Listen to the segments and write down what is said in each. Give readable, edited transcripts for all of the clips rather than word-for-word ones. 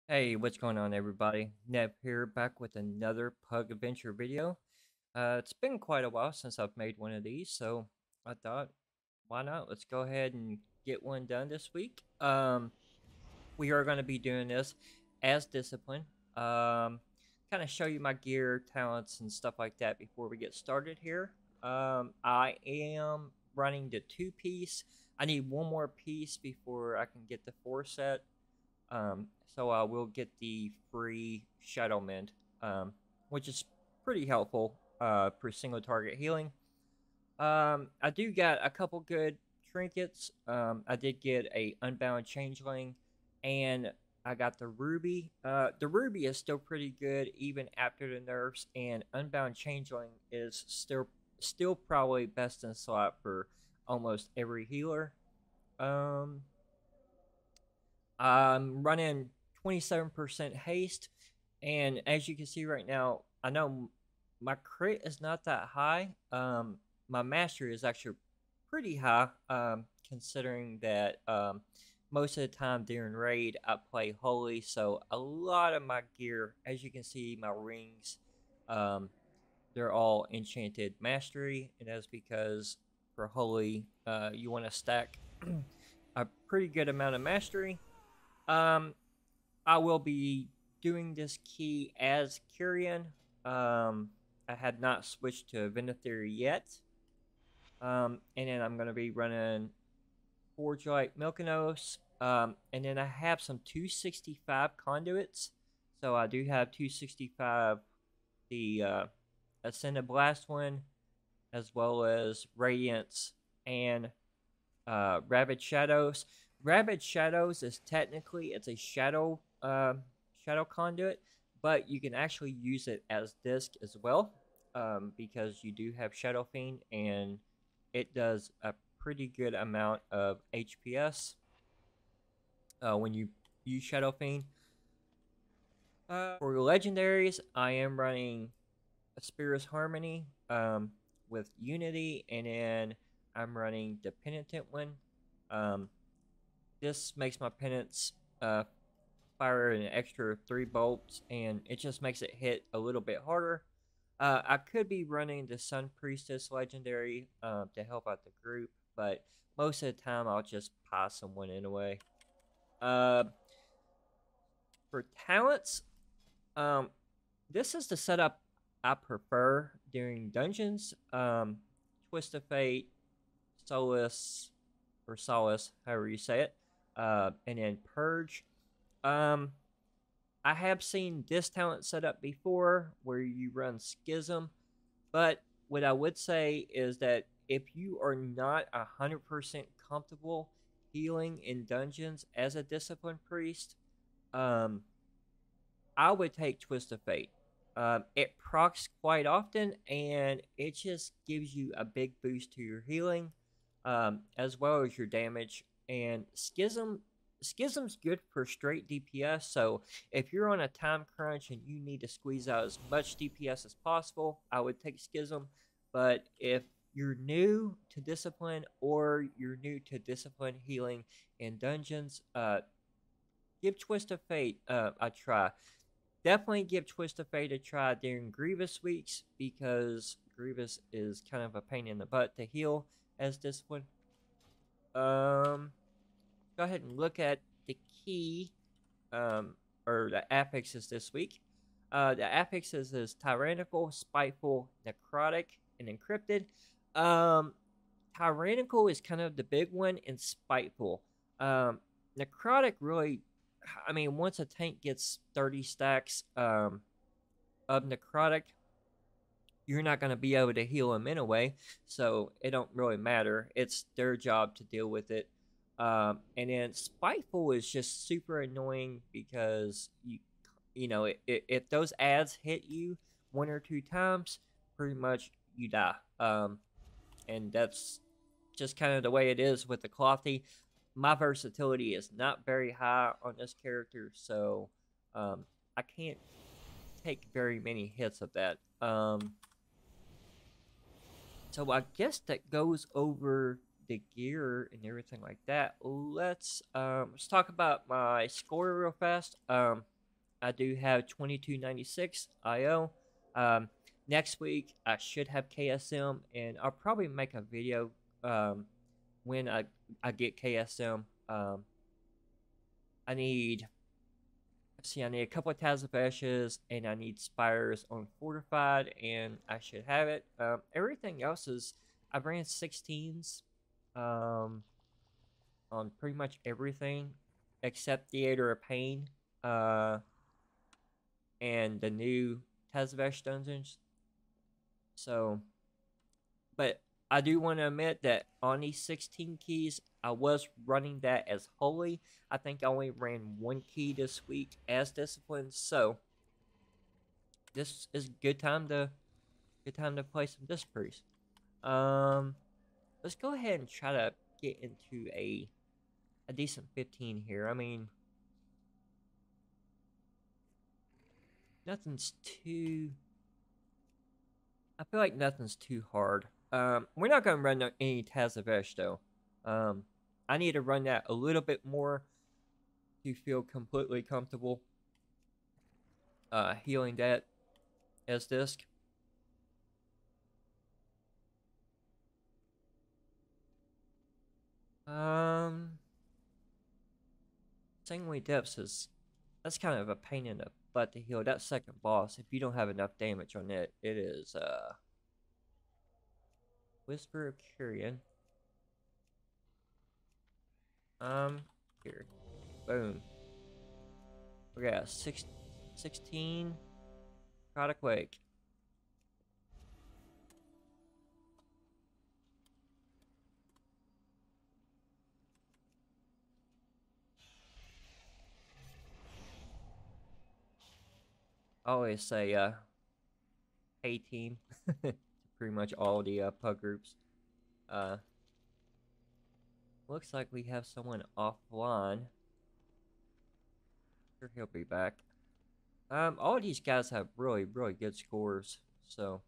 Hey, what's going on, everybody? Nev here, back with another Pug Adventure video. It's been quite a while since I've made one of these, so I thought, why not? Let's go ahead and get one done this week. We are going to be doing this as discipline. Kind of show you my gear, talents, and stuff like that before we get started here. I am running the two-piece. I need one more piece before I can get the four set. So I will get the free Shadow Mend, which is pretty helpful for single target healing. I do got a couple good trinkets. I did get a Unbound Changeling, and I got the Ruby. The Ruby is still pretty good even after the nerfs, and Unbound Changeling is still probably best in slot for almost every healer. Um, I'm running 27% haste, and as you can see right now, I know my crit is not that high. My mastery is actually pretty high, considering that most of the time during raid I play holy, so a lot of my gear, as you can see, my rings, um, they're all enchanted mastery, and that's because for holy, you want to stack a pretty good amount of mastery. um, I will be doing this key as Kyrian. I had not switched to Venthyr yet. And then I'm going to be running Forge Light Milkanos. And then I have some 265 conduits. So I do have 265, the Ascended Blast one, as well as Radiance and Rabid Shadows. Rabid Shadows is technically it's a shadow conduit, but you can actually use it as disc as well, because you do have Shadow Fiend and it does a pretty good amount of HPS when you use Shadow Fiend. For legendaries, I am running Aspirus Harmony with Unity, and then I'm running the Penitent one. Um, This makes my penance fire an extra 3 bolts, and it just makes it hit a little bit harder. I could be running the Sun Priestess legendary to help out the group, but most of the time I'll just pass someone anyway. Uh, for talents, um, this is the setup I prefer during dungeons. Twist of Fate, Solace, or Solace, however you say it, and then Purge. Um, I have seen this talent set up before where you run Schism, but what I would say is that if you are not 100% comfortable healing in dungeons as a disciplined priest, um, I would take Twist of Fate. It procs quite often, and it just gives you a big boost to your healing, as well as your damage. And Schism's good for straight DPS. So if you're on a time crunch and you need to squeeze out as much DPS as possible, I would take Schism. But if you're new to discipline or you're new to discipline healing in dungeons, give Twist of Fate a try. Definitely give Twist of Fate a try during Grievous weeks, because Grievous is kind of a pain in the butt to heal as discipline. Go ahead and look at the key, um, or the affixes this week. The affixes is tyrannical, spiteful, necrotic, and encrypted. Um, Tyrannical is kind of the big one, and spiteful. Necrotic really, I mean, once a tank gets 30 stacks of necrotic, you're not going to be able to heal them anyway, so it don't really matter. It's their job to deal with it. And then spiteful is just super annoying because you know if those ads hit you 1 or 2 times, pretty much you die. And that's just kind of the way it is with the clothy. My versatility is not very high on this character, so I can't take very many hits of that. So I guess that goes over the gear and everything like that. Let's talk about my score real fast. I do have 2296 IO. Um, Next week I should have KSM, and I'll probably make a video when I get KSM. I need I need a couple of Taz of Ashes, and I need Spires on Fortified, and I should have it. Everything else is I ran 16s on pretty much everything except Theater of Pain and the new Tazvesh dungeons. So, but I do want to admit that on these 16 keys, I was running that as holy. I think I only ran one key this week as discipline. So this is good time to play some disc priest. Let's go ahead and try to get into a decent 15 here. I mean, nothing's too. I feel like nothing's too hard. We're not gonna run any Tazavesh though. I need to run that a little bit more to feel completely comfortable healing that as disc. Sanguine Depths is that's kind of a pain in the butt to heal. That second boss, if you don't have enough damage on it, it is Whisper of Kyrian. Here. Boom. We got 16 Product Wake. I always say hey team to pretty much all the pug groups. Looks like we have someone offline. Sure, he'll be back. All of these guys have really good scores, so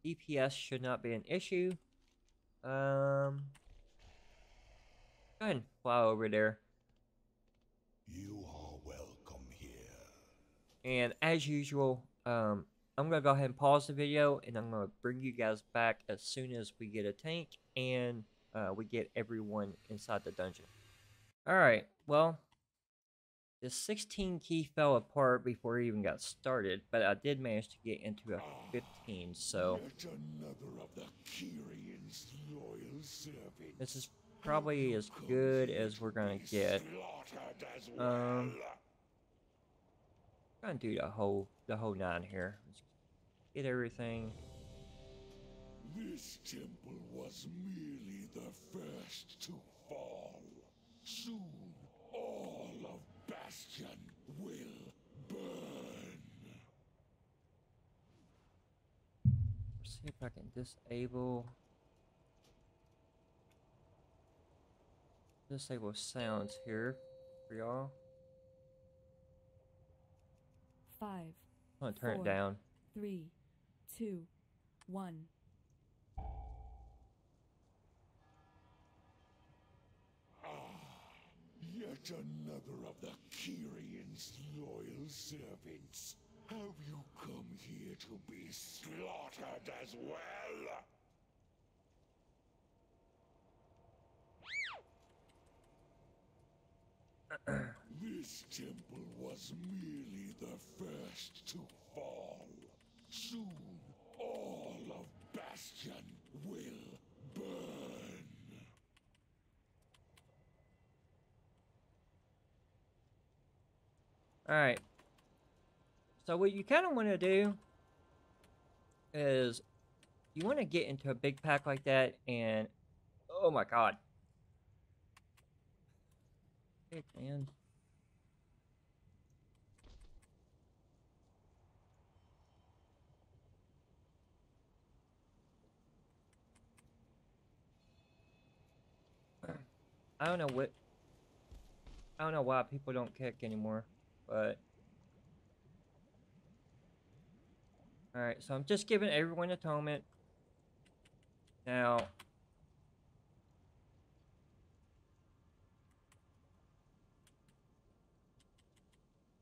DPS should not be an issue. Go ahead and fly over there. You are welcome here. And as usual, I'm gonna go ahead and pause the video, and I'm gonna bring you guys back as soon as we get a tank and we get everyone inside the dungeon. Alright, well, the 16 key fell apart before it even got started, but I did manage to get into a 15, so Yet another of the Kyrian's loyal servants. this is probably as good as we're gonna get. I'm gonna do the whole 9 here. Let's get everything. This temple was merely the first to fall. Soon, all of Bastion will burn. Let's see if I can disable sounds here for y'all. 5. I'm gonna turn 4, it down. 3, 2, 1. Yet another of the Kyrian's loyal servants. Have you come here to be slaughtered as well? This temple was merely the first to fall. Soon, all of Bastion will burn. Alright. So what you kind of want to do is you want to get into a big pack like that and oh my god. Hey, man. I don't know why people don't kick anymore, but alright, so I'm just giving everyone atonement. Now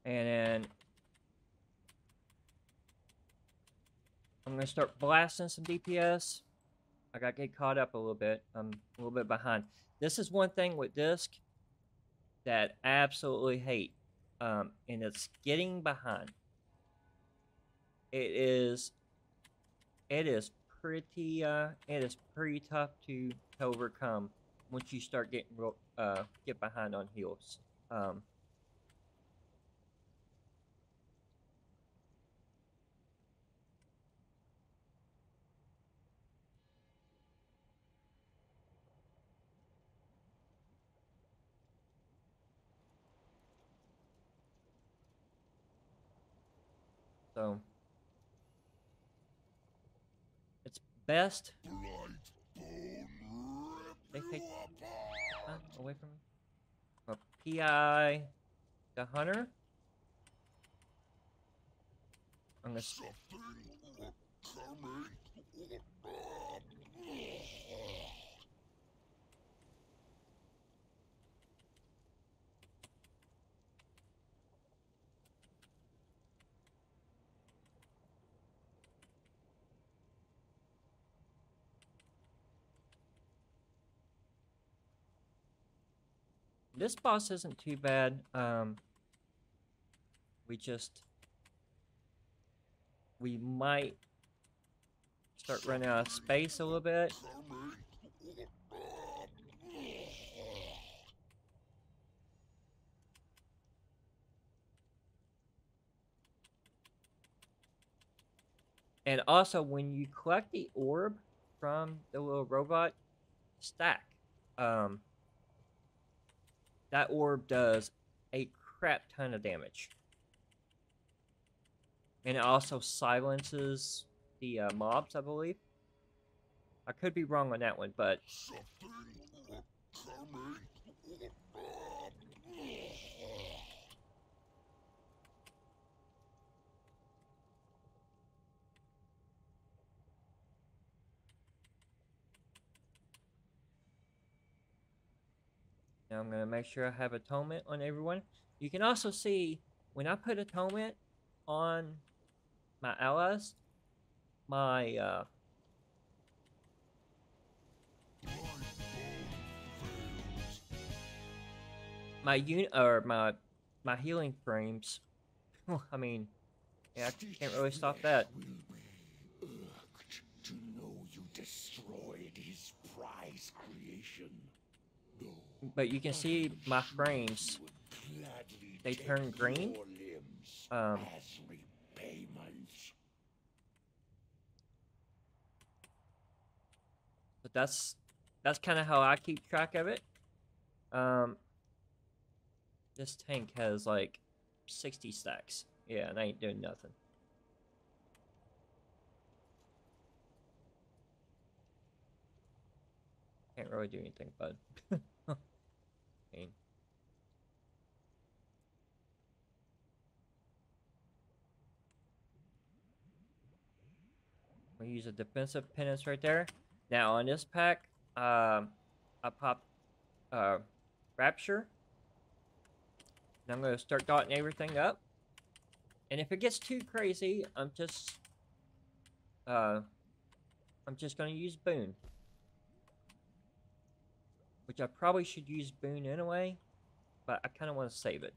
and then gonna start blasting some DPS. I gotta get caught up a little bit. I'm a little bit behind. This is one thing with Disc that I absolutely hate, and it's getting behind. It is pretty tough to overcome once you start get behind on heals. So it's best they take away from me. Well, PI the hunter. I'm gonna This boss isn't too bad. We might start running out of space a little bit. And also, when you collect the orb from the little robot stack, that orb does a crap ton of damage. And it also silences the mobs, I believe. I could be wrong on that one, but... Now I'm going to make sure I have atonement on everyone. You can also see, when I put atonement on my allies, my my healing frames. I mean, yeah, I can't really stop that. Will be irked to know you destroyed his prize creation. Though But you can see my frames. They turn green. As repayment. But that's kind of how I keep track of it. This tank has like 60 stacks. Yeah, and I ain't doing nothing. Can't really do anything, bud. Okay. We use a defensive penance right there. Now on this pack, I popped Rapture. And I'm gonna start dotting everything up. And if it gets too crazy, I'm just gonna use Boon. Which I probably should use Boon anyway, but I kind of want to save it.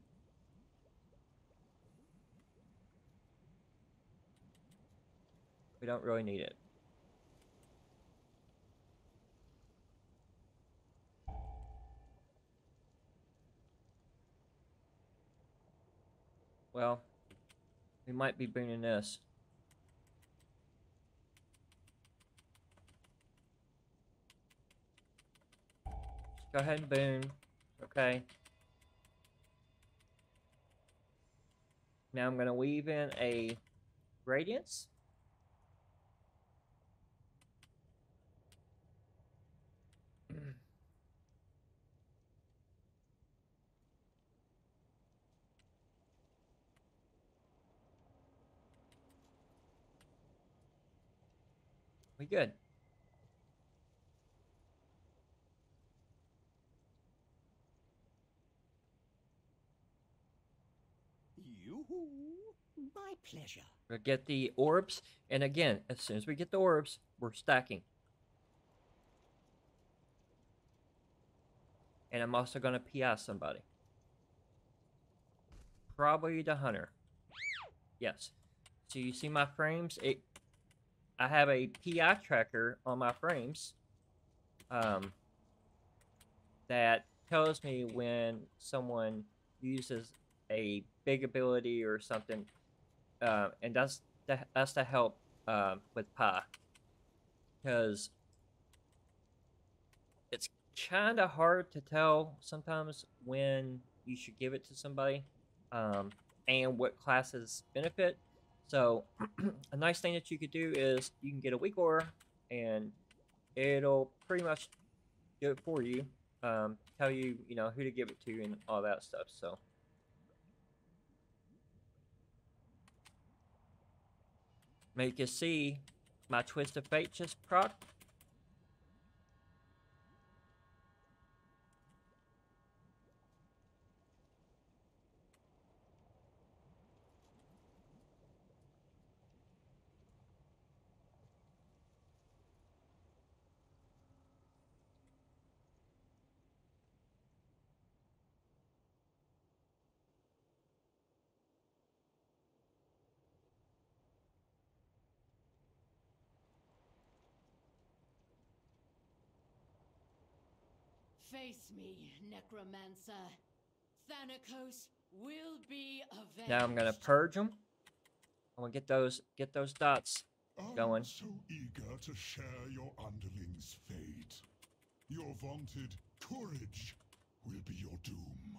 We don't really need it. Well, we might be booning this. Just go ahead and boon. Okay. Now I'm going to weave in a Radiance. We good. Yoo-hoo! My pleasure. We'll get the orbs, and again, as soon as we get the orbs, we're stacking. And I'm also going to PI somebody. Probably the hunter. Yes. So you see my frames? I have a PI tracker on my frames that tells me when someone uses a big ability or something, and that's to help with PI, because it's kind of hard to tell sometimes when you should give it to somebody, and what classes benefit. So a nice thing that you could do is you can get a weak aura, and it'll pretty much do it for you. Tell you, who to give it to and all that stuff. So make you see my Twist of Fate just proc. Face me, Necromancer. Thanatos will be avenged. Now I'm gonna purge them. I'm gonna get those dots going. I'm so eager to share your underling's fate. Your vaunted courage will be your doom.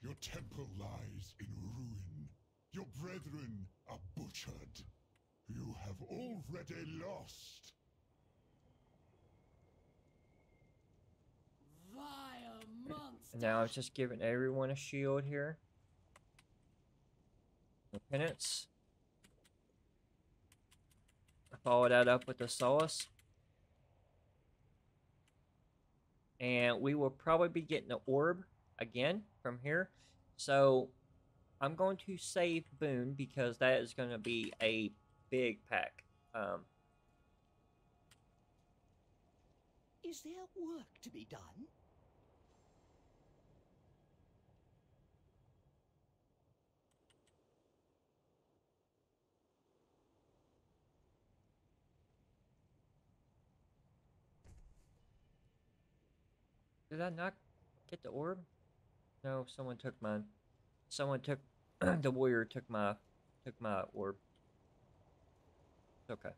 Your temple lies in ruin. Your brethren are butchered. You have already lost. Vile monster. Now it's just giving everyone a shield here. The penance. I follow that up with the solace. And we will probably be getting the orb again from here. So I'm going to save Boone because that is going to be a big pack. Is there work to be done? Did I not get the orb? No, someone took mine. Someone took the warrior took my orb. It's okay.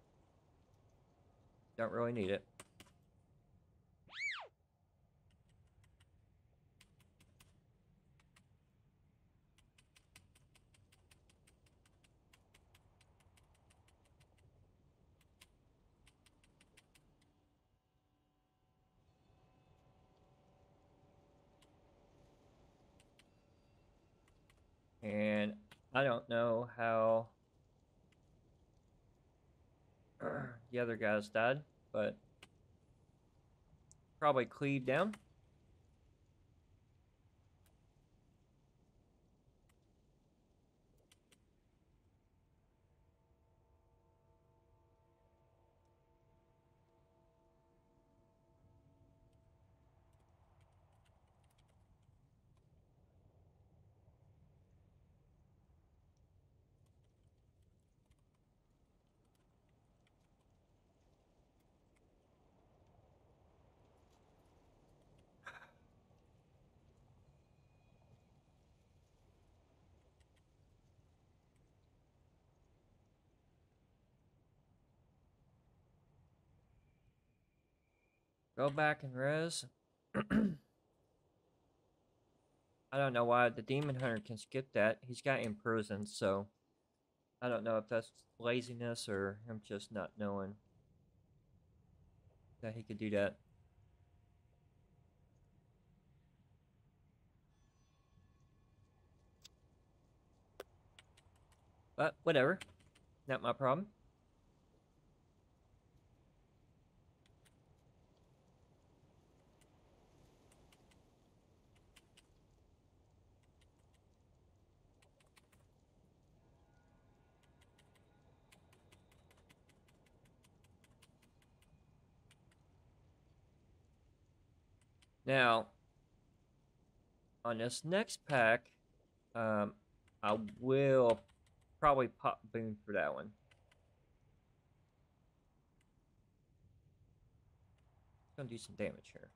Don't really need it. And I don't know how the other guys died, but probably cleaved down. Go back and res. I don't know why the demon hunter can skip that. He's got imprisoned, so I don't know if that's laziness or him just not knowing that he could do that. But whatever. Not my problem. Now, on this next pack, I will probably pop Boon for that one. Gonna do some damage here.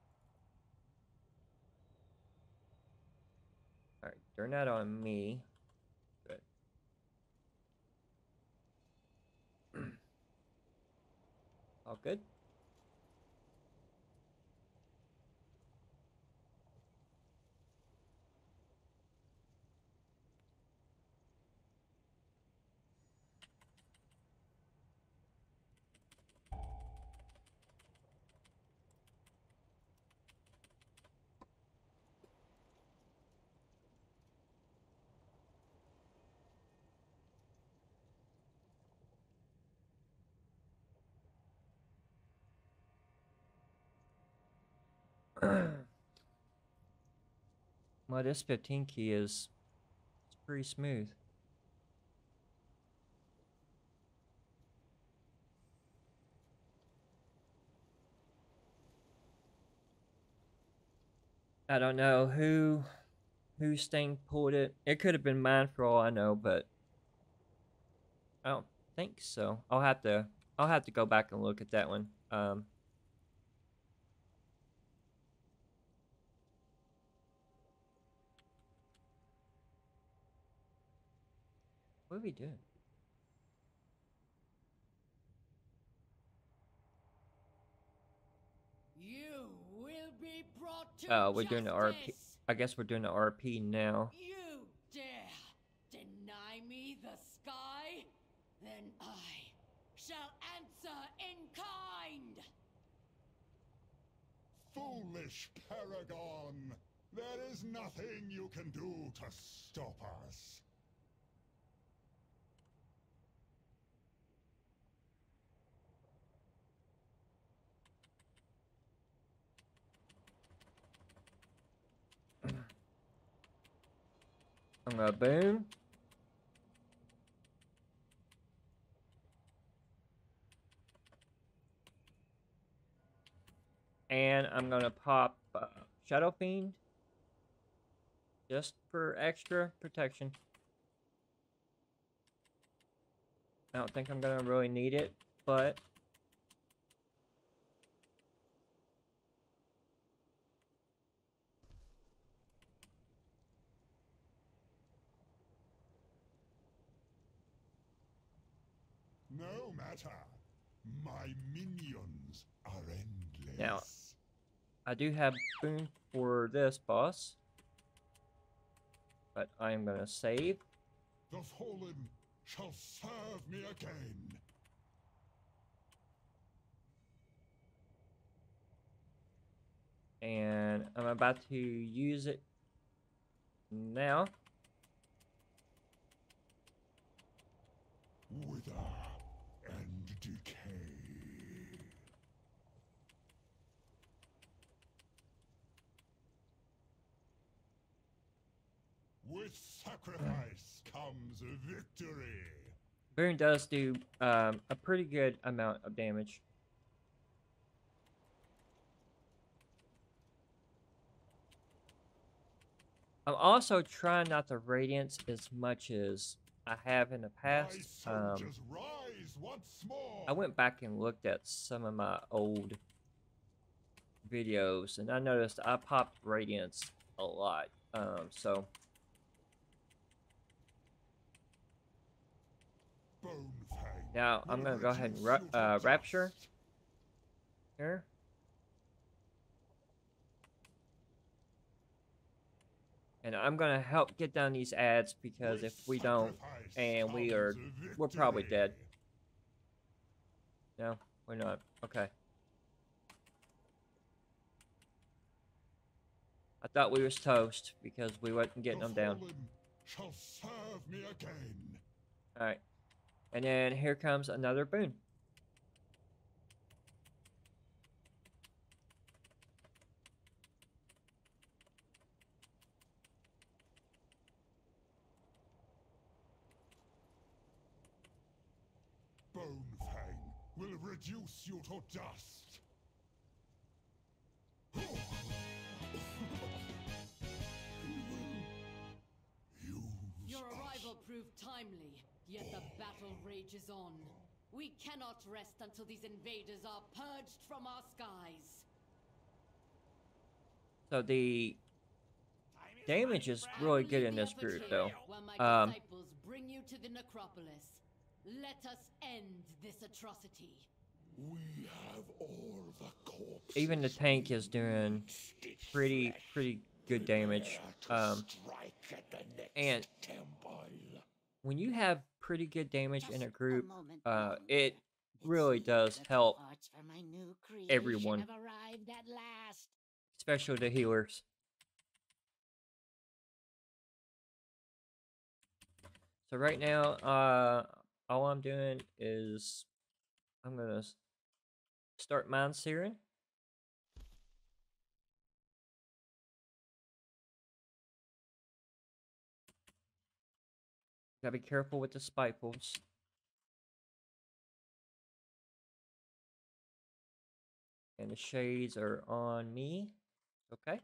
Alright, turn that on me. Good. All good? Well, this 15 key is it's pretty smooth. I don't know whose thing pulled it. It could have been mine for all I know, but I don't think so. I'll have to go back and look at that one. What are we doing? You will be brought to Oh, we're doing the RP. justice. I guess we're doing the RP now. You dare deny me the sky? Then I shall answer in kind. Foolish paragon! There is nothing you can do to stop us. I'm gonna boom. And I'm gonna pop Shadow Fiend just for extra protection. I don't think I'm gonna really need it, but No matter. My minions are endless. now I do have boon for this boss, but I am gonna save. The fallen shall serve me again. And I'm about to use it now. Wither and decay. With sacrifice comes victory. Boon does do a pretty good amount of damage. I'm also trying not to radiance as much as I have in the past. My soldiers rise once more. I went back and looked at some of my old videos, and I noticed I popped radiance a lot. So Bonefang now I'm will gonna go ahead and reduce you to rapture dust. here. And I'm gonna help get down these ads because With if we don't, sacrifice and we're comes probably dead. victory. No, we're not. Okay. I thought we was toast because we wasn't getting The them down. fallen shall serve me again. All right. And then here comes another boon. Bonefang will reduce you to dust. prove timely, yet the battle rages on. We cannot rest until these invaders are purged from our skies. So the damage is I really will good lead in the this effort group, here, though. while my Um, disciples bring you to the necropolis. Let us end this atrocity. We have all the corpses. Even the tank is doing pretty good damage. Strike at the next And temple. when you have pretty good damage in a Just group, moment it longer. really seems does that the help parts for my new creation everyone. have arrived at last. Especially the healers. So right now, all I'm doing is I'm gonna start mine searing. Gotta be careful with the spitefulls. And the shades are on me. Okay.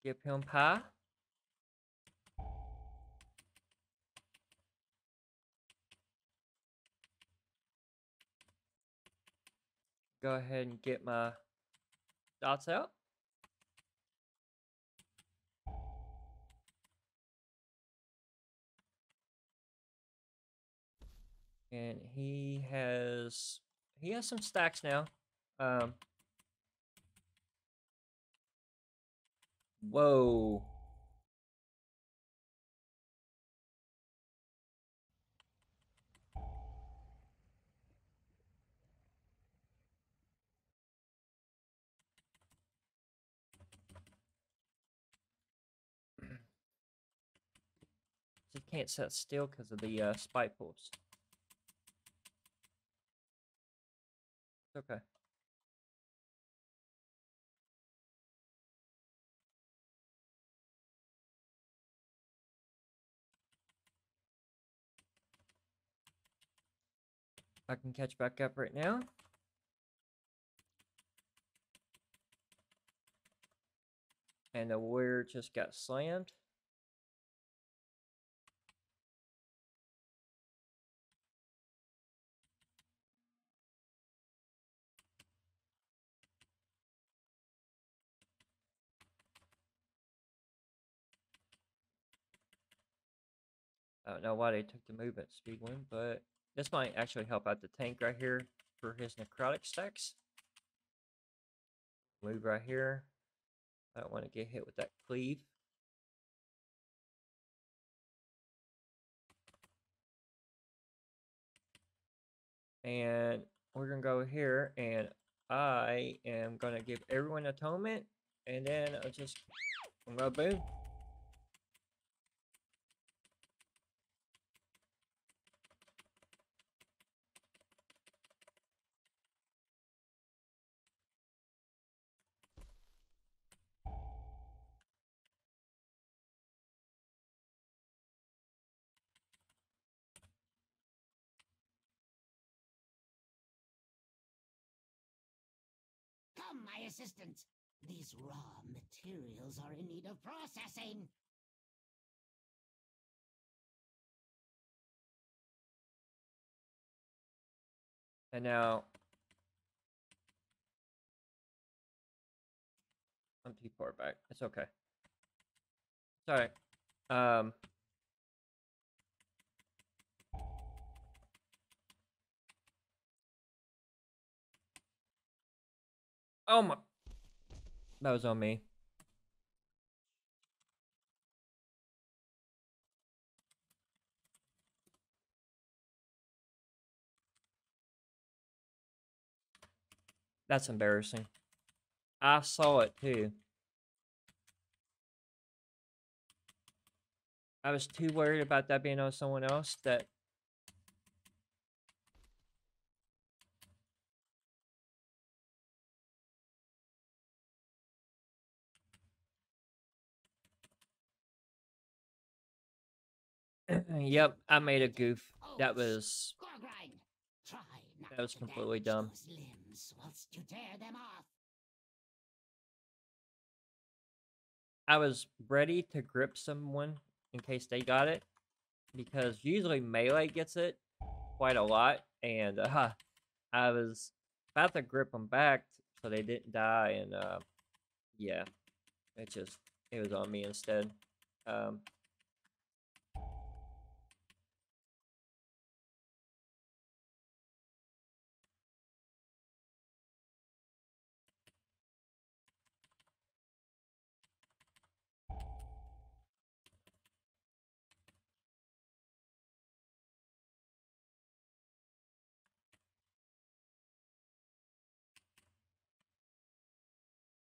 Give him pie. Go ahead and get my dots out. And he has some stacks now. Whoa. He can't sit still because of the spitefulls. Okay. I can catch back up right now. And the warrior just got slammed. I don't know why they took the movement speed one, but this might actually help out the tank right here for his necrotic stacks. Move right here. I don't want to get hit with that cleave. And we're going to go here, and I am going to give everyone atonement, and then I'm going to boom. Come, my assistant. These raw materials are in need of processing. And now I'm too far back. It's okay. Sorry. Oh my. That was on me. That's embarrassing. I saw it too. I was too worried about that being on someone else that. Yep, I made a goof. That was Try not that was to completely damage dumb. those limbs whilst you tear them off. I was ready to grip someone in case they got it, because usually melee gets it quite a lot, and I was about to grip them back so they didn't die, and yeah, it was on me instead. Um,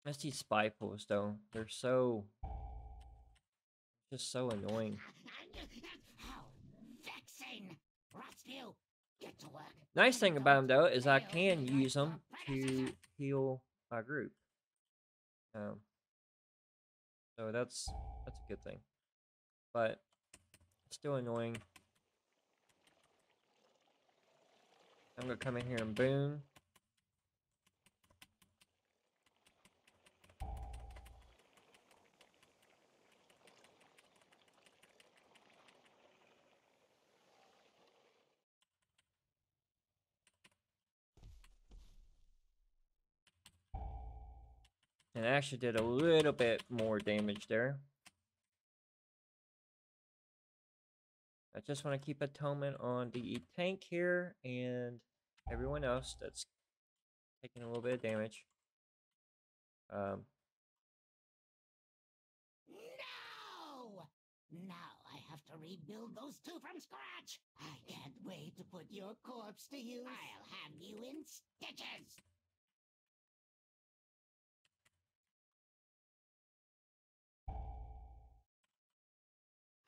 That's these spy pools, though. They're just so annoying. How vexing! Rotsview, get to work. Nice thing about them, though, is I Fail can like use your them to predecessor. heal my group. So that's a good thing. But it's still annoying. I'm gonna come in here and boom. And I actually did a little bit more damage there. I just want to keep atonement on the tank here and everyone else that's taking a little bit of damage. No! Now I have to rebuild those two from scratch. I can't wait to put your corpse to use. I'll have you in stitches.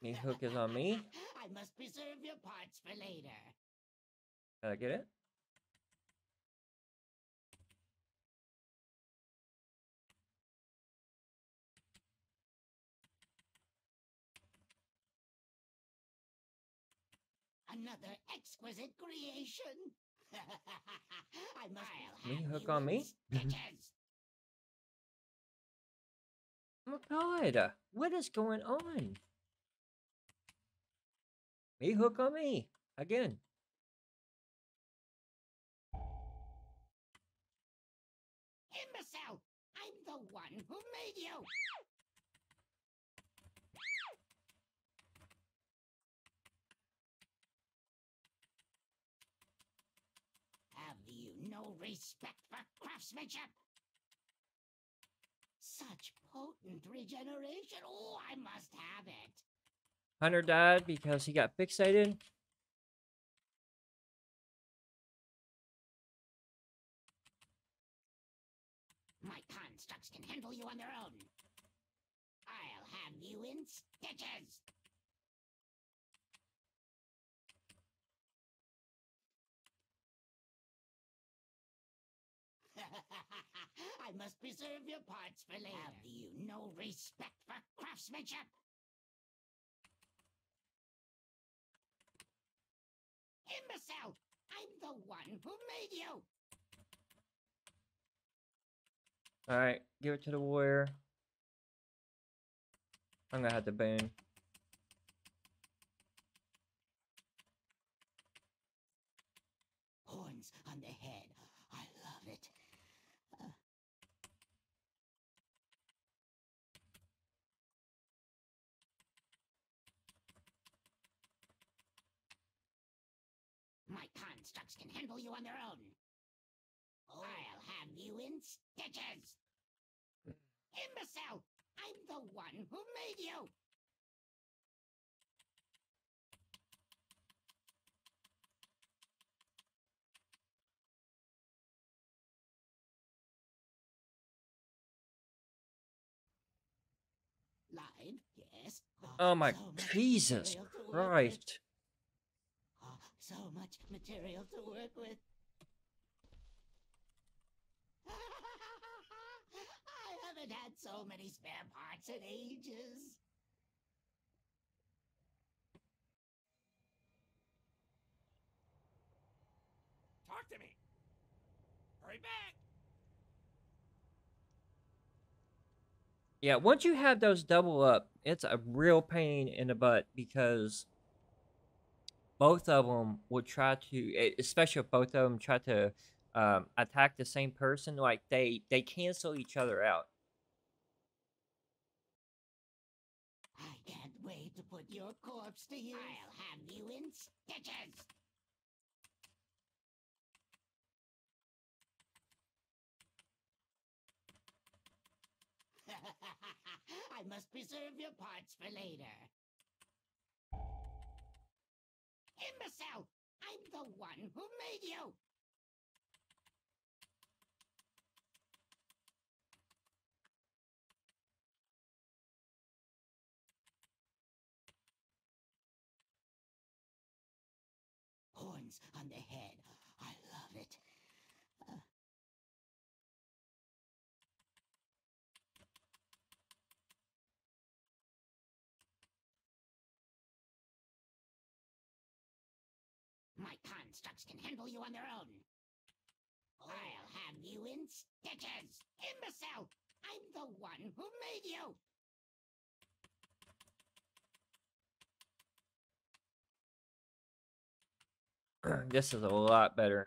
The hook is on me. I must preserve your parts for later. Did I get it? Another exquisite creation. I must Me have hook you on in me? stitches. Oh my god, what is going on? Me hook on me again. Imbecile! I'm the one who made you! Have you no respect for craftsmanship? Such potent regeneration! Oh, I must have it! Hunter died because he got fixated. My constructs can handle you on their own. I'll have you in stitches! I must preserve your parts for later. Have you no respect for craftsmanship? Imbecile! I'm the one who made you! Alright, give it to the warrior. I'm gonna have to boon. Horns on the head. I love it. My constructs can handle you on their own. Oh. I'll have you in stitches! Imbecile! I'm the one who made you! Lied, yes. Oh my So much Jesus material to work with. Christ. So much material to work with. I haven't had so many spare parts in ages. Talk to me! Hurry back! Yeah, once you have those double up, it's a real pain in the butt because both of them will try to, especially if both of them try to attack the same person. Like they cancel each other out. I can't wait to put your corpse to use. I'll have you in stitches. I must preserve your parts for later. Imbecile! I'm the one who made you! Horns on the head. I love it. My constructs can handle you on their own. I'll have you in stitches. Imbecile! I'm the one who made you! This is a lot better.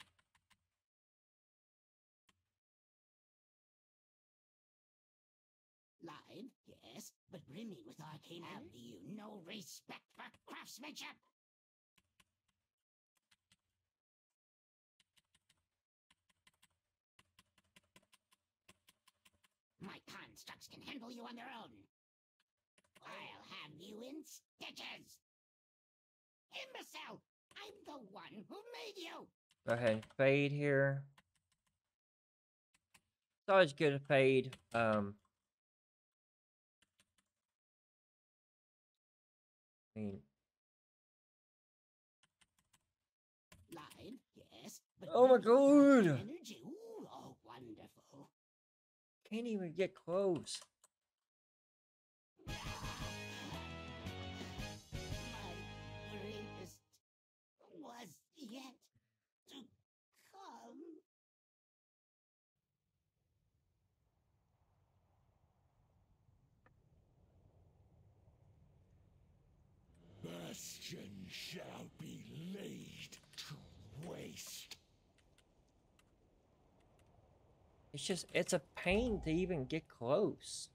Live, yes, but brimming with arcane. Have you no respect for craftsmanship? My constructs can handle you on their own. I'll have you in stitches. Imbecile! I'm the one who made you! Go ahead and fade here. It's always good to fade. I mean, Live, yes, but oh my brimming with god! energy. Ooh, oh, wonderful. Can't even get close. My greatest was yet to come. Bastion shall be laid to waste. It's a pain to even get close.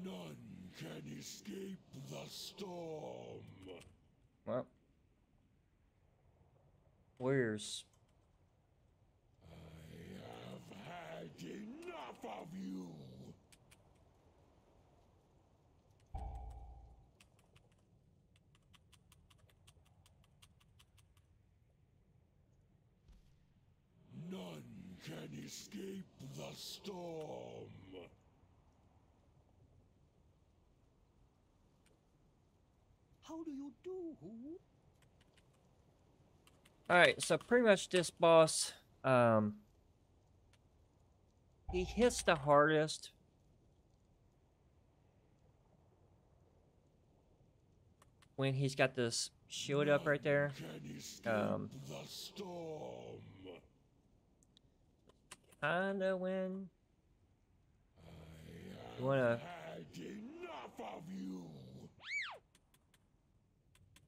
None can escape the storm. Well, where's... I have had enough of you. None can escape the storm. How do you do? Alright, so pretty much this boss, he hits the hardest when he's got this shield up right there. Can escape the storm. Kinda when you I wanna have had enough of you.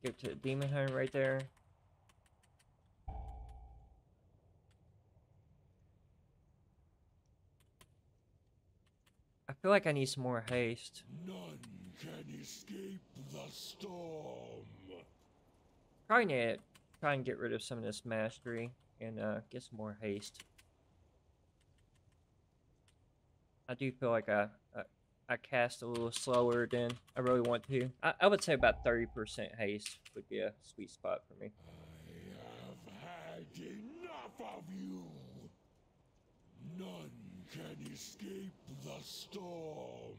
get to Demon Hunter right there. I feel like I need some more haste. None can escape the storm. Probably need to try and get rid of some of this mastery and get some more haste. I do feel like I cast a little slower than I really want to. I would say about 30% haste would be a sweet spot for me. I have had enough of you. None can escape the storm.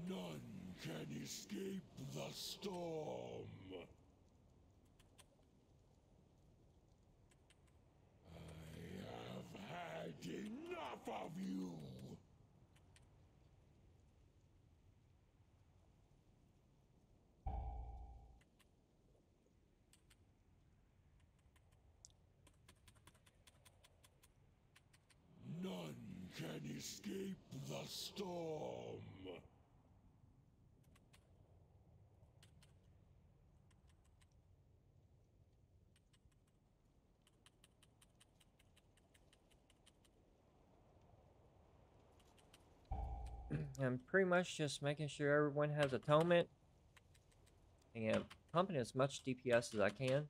None can escape the storm. of you! None can escape the storm. I'm pretty much just making sure everyone has atonement and pumping as much DPS as I can.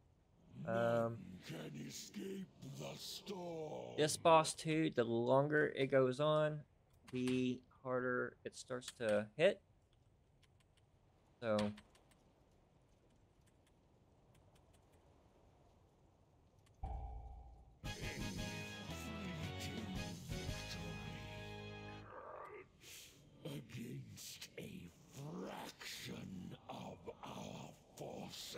None can escape the storm. This boss too, the longer it goes on, the harder it starts to hit. So Against a fraction of our forces.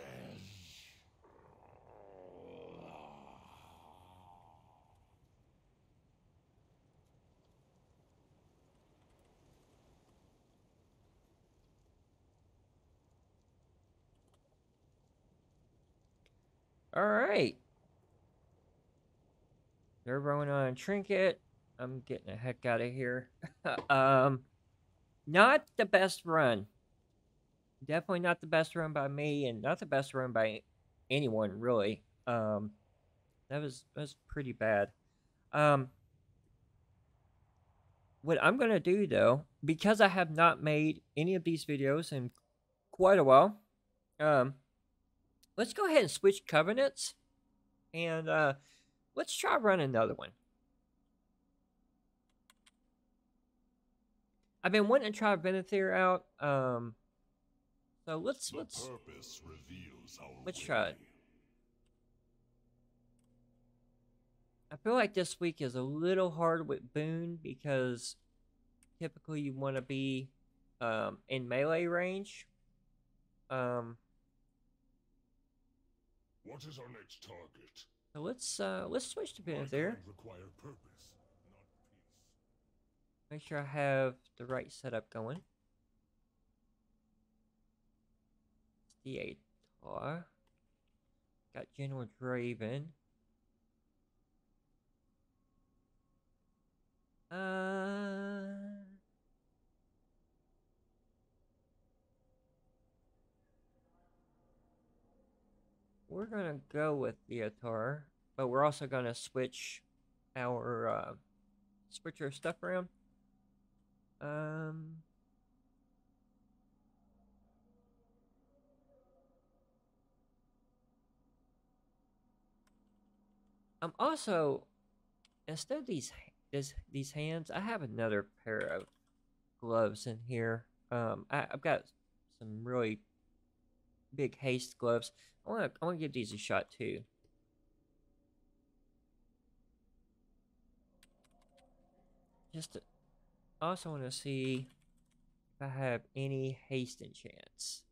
alright. They're rolling on a trinket. I'm getting the heck out of here. Not the best run. Definitely not the best run by me, and not the best run by anyone really. That was pretty bad. What I'm gonna do though, because I have not made any of these videos in quite a while, let's go ahead and switch covenants, and let's try running another one. I've been wanting to try Venthyr out, so let's Purpose reveals our let's try it. way. I feel like this week is a little hard with Boone because typically you want to be in melee range. What is our next target? So let's switch to My Venthyr. kind require purpose, not peace. Make sure I have the right setup going. The H.O.A. Got General Draven. We're gonna go with Theatar, but we're also gonna switch our stuff around. I'm also, instead of these hands, I have another pair of gloves in here. I've got some really big haste gloves. I wanna give these a shot too. I also want to see if I have any haste enchants.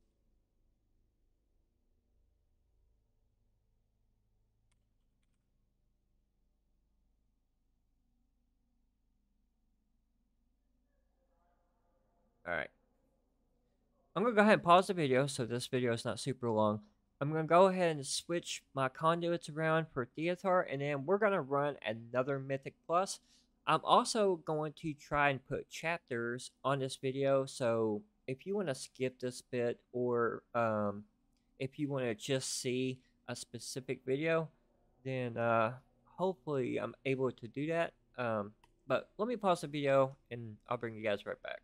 Alright. I'm going to go ahead and pause the video so this video is not super long. I'm going to go ahead and switch my conduits around for Theatar, and then we're going to run another Mythic Plus. I'm also going to try and put chapters on this video, so if you want to skip this bit, or if you want to just see a specific video, then hopefully I'm able to do that. But let me pause the video, and I'll bring you guys right back.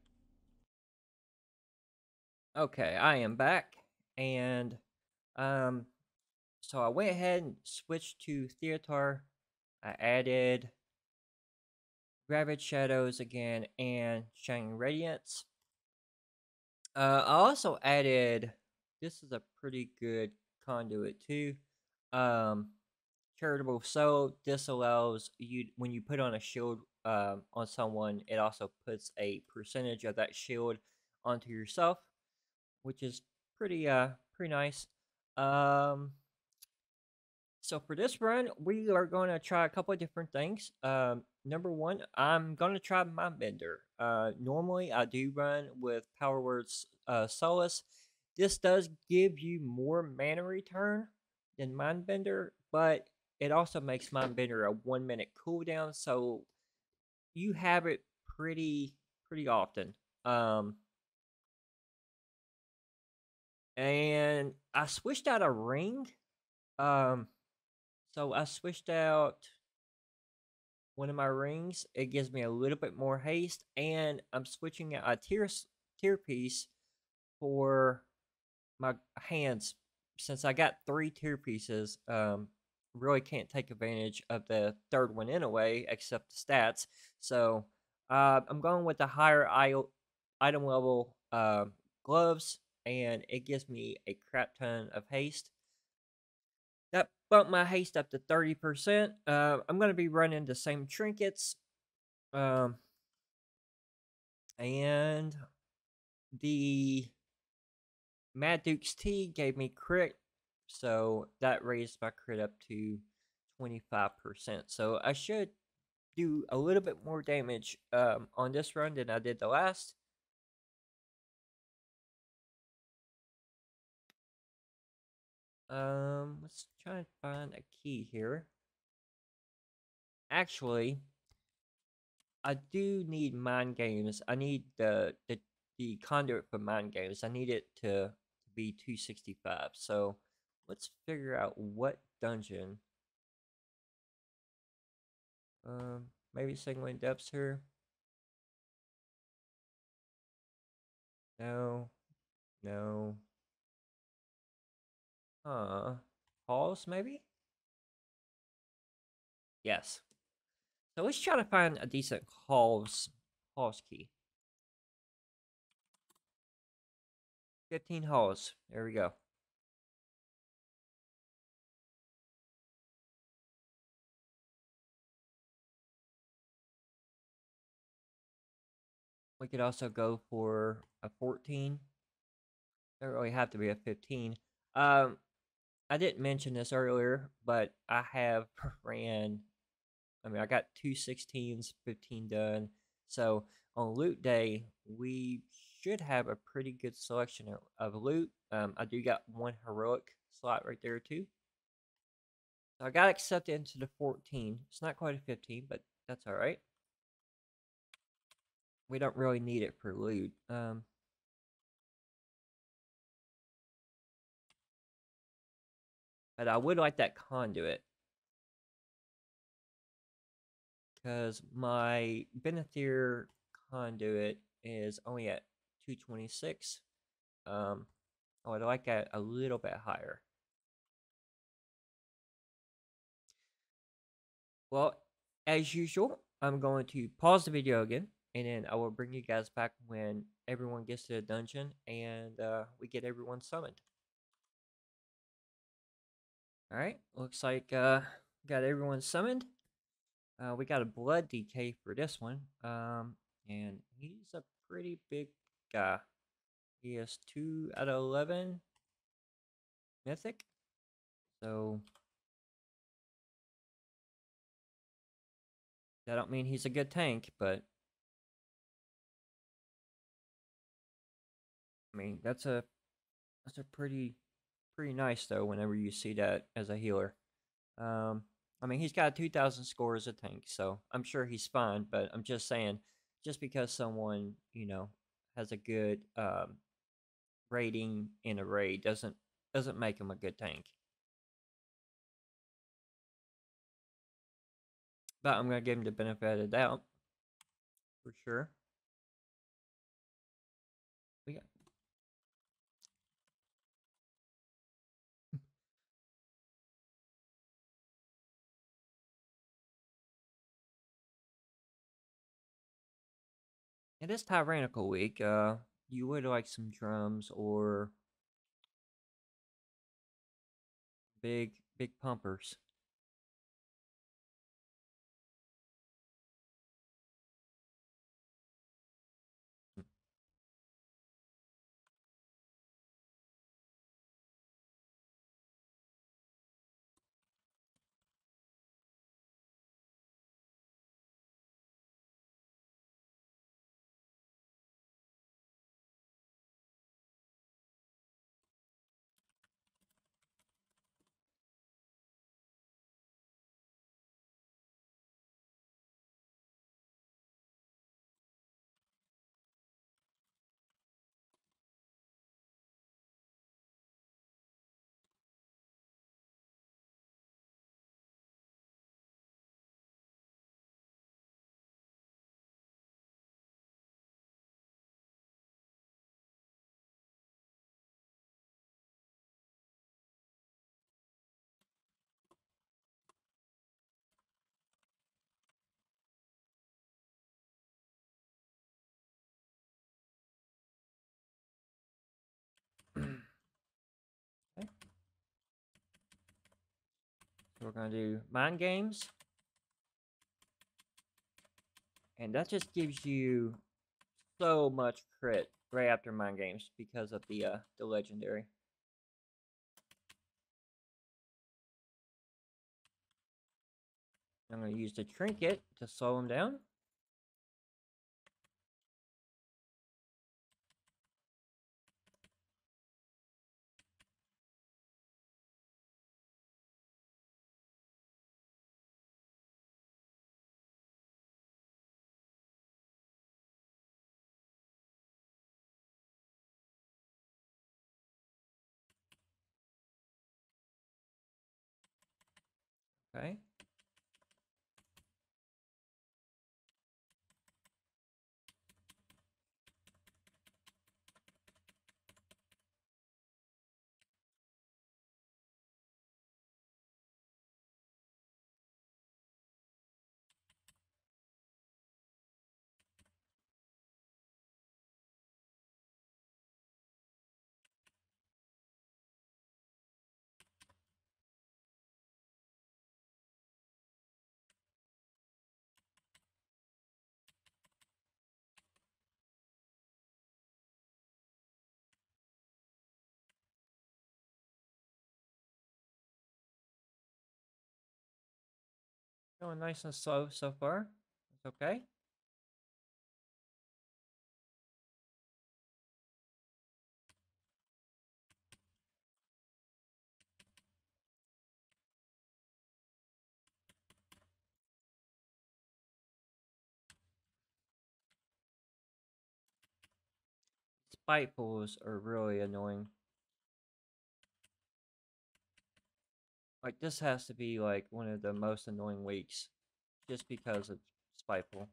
Okay, I am back, and so I went ahead and switched to Theatar. I added Ravaged Shadows again and Shining Radiance. I also added, this is a pretty good conduit too, Charitable Soul. This allows you, when you put on a shield on someone, it also puts a percentage of that shield onto yourself, which is pretty nice. So for this run, we are going to try a couple of different things. Number one, I'm going to try Mind Bender. Normally, I do run with Power Words Solace. This does give you more mana return than Mind Bender, but it also makes Mind Bender a 1 minute cooldown, so you have it pretty often. Um, and I switched out a ring. Um, so I switched out one of my rings. It gives me a little bit more haste, and I'm switching out a tier piece for my hands. Since I got 3 tier pieces, really can't take advantage of the third one anyway, except the stats. So I'm going with the higher item level gloves, and it gives me a crap ton of haste. That bumped my haste up to 30%. I'm going to be running the same trinkets. Um, and the Mad Duke's Tea gave me crit, so that raised my crit up to 25%. So I should do a little bit more damage on this run than I did the last. Let's try and find a key here. Actually, I do need mind games. I need the conduit for mind games. I need it to be 265. So let's figure out what dungeon. Maybe Sanguine Depths here. No, no. Halls maybe. Yes. So let's try to find a decent halls key. 15 halls. There we go. We could also go for a 14. Doesn't really have to be a 15. I didn't mention this earlier, but I have ran. I got 2 16s, 15 done. So on loot day, we should have a pretty good selection of loot. I do got one heroic slot right there too. So I got accepted into the 14. It's not quite a 15, but that's all right. We don't really need it for loot. But I would like that conduit, because my Venthyr conduit is only at 226. I would like that a little bit higher. Well, as usual, I'm going to pause the video again, and then I will bring you guys back when everyone gets to the dungeon and we get everyone summoned. All right, looks like got everyone summoned. We got a blood DK for this one, and he's a pretty big guy. He is 2 out of 11 mythic, so that don't mean he's a good tank, but I mean that's a pretty nice though. Whenever you see that as a healer, I mean he's got 2,000 score as a tank, so I'm sure he's fine. But I'm just saying, just because someone has a good rating in a raid doesn't make him a good tank. But I'm gonna give him the benefit of the doubt for sure. We got It is Tyrannical Week. You would like some drums or big pumpers. So we're gonna do mind games. And that just gives you so much crit right after mind games because of the legendary. I'm gonna use the trinket to slow him down. Okay. Going nice and slow so far. It's okay. Spitefuls are really annoying. Like, this has to be, like, one of the most annoying weeks. Just because of Spiteful.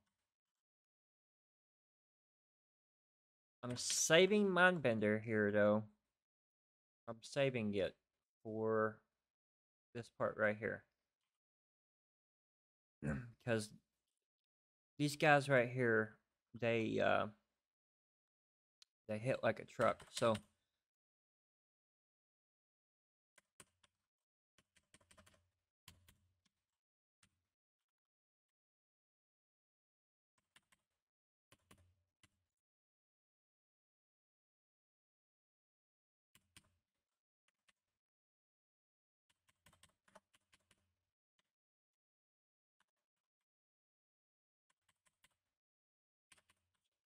I'm saving Mindbender here, though. I'm saving it for this part right here. Because these guys right here, they hit like a truck. So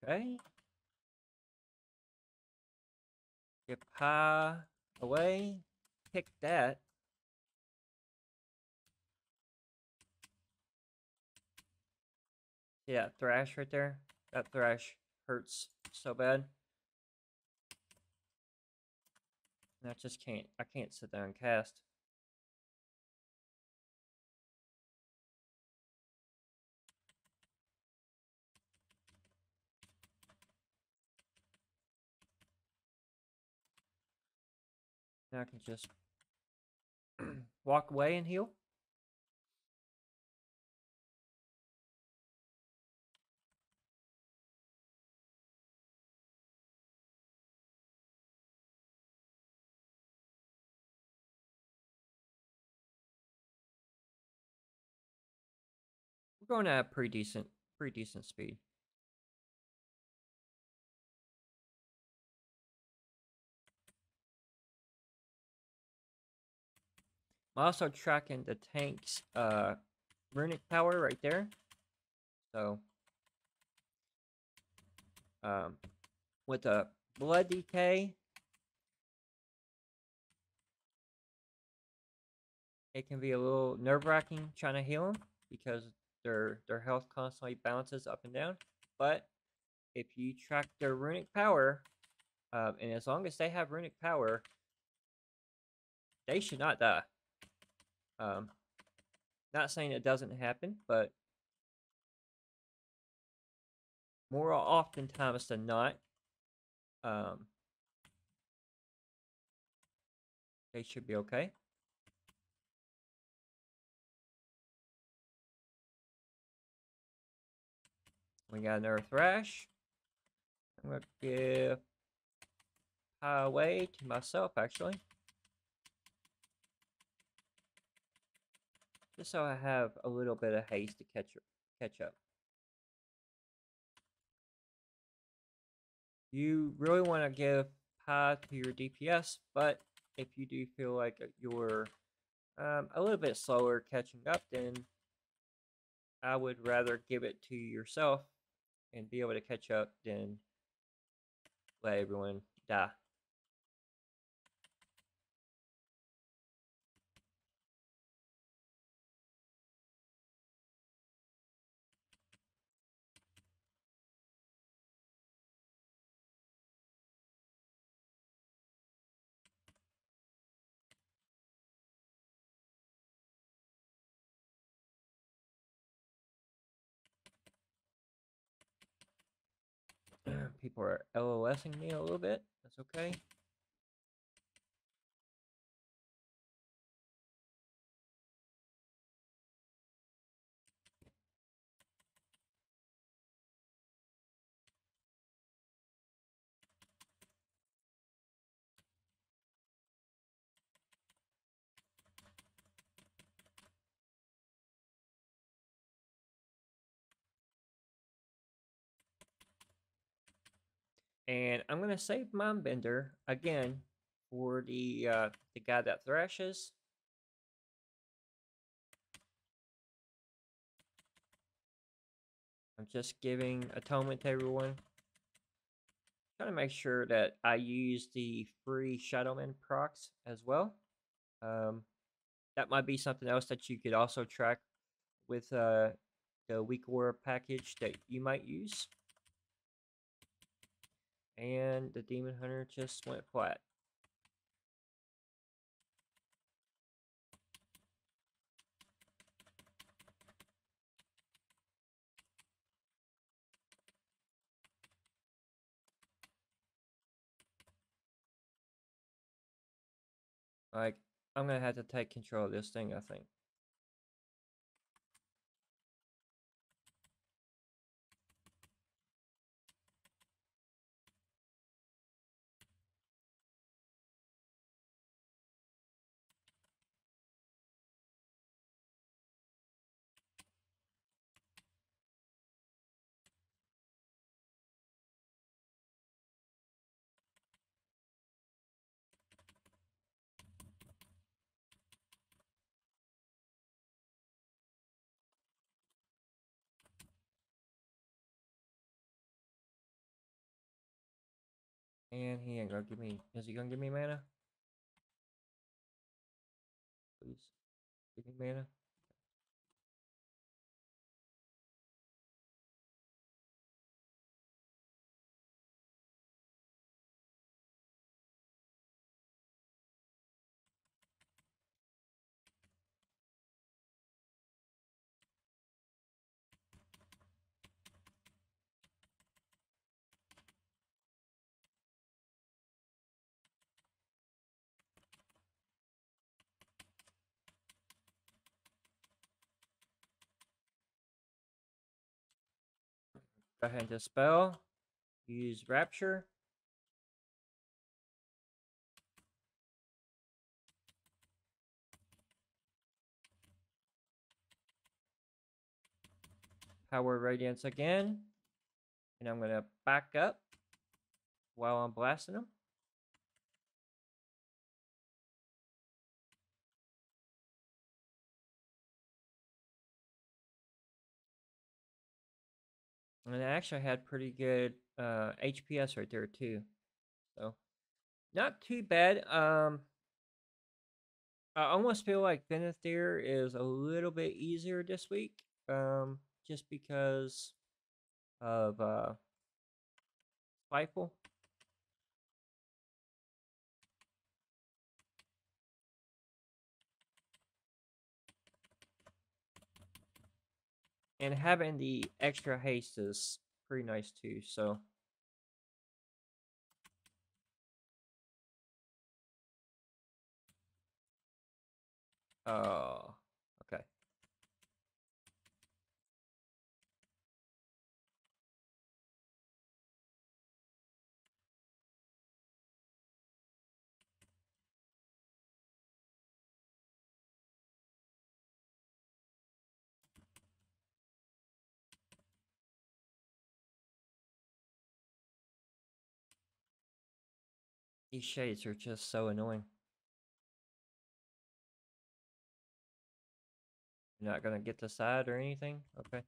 okay. Get pie away. Pick that. See that thrash right there? That thrash hurts so bad. And I just can't. I can't sit there and cast. Now I can just walk away and heal. We're going at pretty decent speed. I'm also tracking the tank's runic power right there. So with a blood decay, it can be a little nerve-wracking trying to heal them because their health constantly bounces up and down. But if you track their runic power, and as long as they have runic power, they should not die. Not saying it doesn't happen, but more oftentimes than not, they should be okay. We got another thrash. I'm gonna give highway to myself, actually. just so I have a little bit of haste to catch up. You really want to give high to your DPS, but if you do feel like you're a little bit slower catching up, then I would rather give it to yourself and be able to catch up than let everyone die. People are LOSing me a little bit. That's okay. And I'm gonna save my bender again for the guy that thrashes. I'm just giving atonement to everyone. Trying to make sure that I use the free Shadowman procs as well. That might be something else that you could also track with the Weak War package that you might use. And the Demon Hunter just went flat. Like, I'm gonna have to take control of this thing, I think. And he ain't gonna give me. Is he gonna give me mana? Please, give me mana. Go ahead and dispel. Use Rapture. Power Radiance again. And I'm gonna back up while I'm blasting him. And I actually had pretty good HPS right there too. So not too bad. I almost feel like Venthyr is a little bit easier this week. Just because of Spiteful. And having the extra haste is pretty nice too, so. Oh, okay. These shades are just so annoying. You're not gonna get the side or anything? Okay.